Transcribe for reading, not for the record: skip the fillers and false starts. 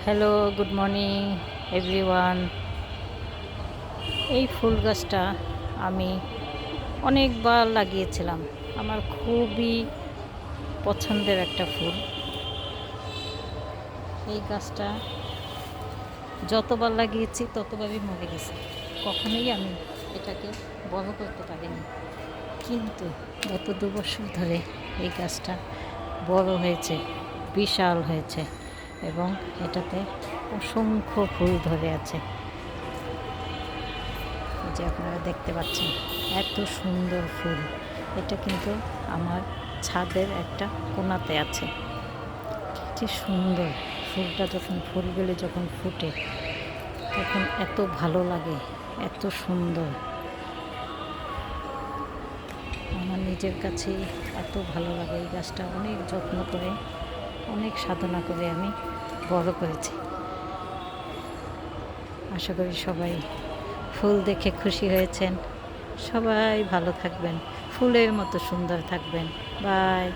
Hello, good morning everyone. এই ফুল গাছটা আমি অনেকবার লাগিয়েছিলাম। আমার খুবই পছন্দের একটা ফুল। এই গাছটা যতবার লাগিয়েছি ততবারই মরে গেছে। কখনোই আমি এটাকে বড় করতে পারিনি, কিন্তু গত 2 বছর ধরে এই গাছটা বড় হয়েছে, বিশাল হয়েছে এবং এটাতে অসংখ্য ফুল ধরে আছে। যে আপনারা দেখতে পাচ্ছেন, এত সুন্দর ফুল। এটা কিন্তু আমার ছাদের একটা কোণাতে আছে। কি সুন্দর ফুলটা! ফুলগুলি যখন ফুটে তখন এত ভালো লাগে, এত সুন্দর। আমার নিজের কাছেই এত ভালো লাগে। এই গাছটা অনেক যত্ন করে, অনেক সাধনা করে আমি বড় করেছি। আশা করি সবাই ফুল দেখে খুশি হয়েছেন। সবাই ভালো থাকবেন, ফুলের মতো সুন্দর থাকবেন। বাই।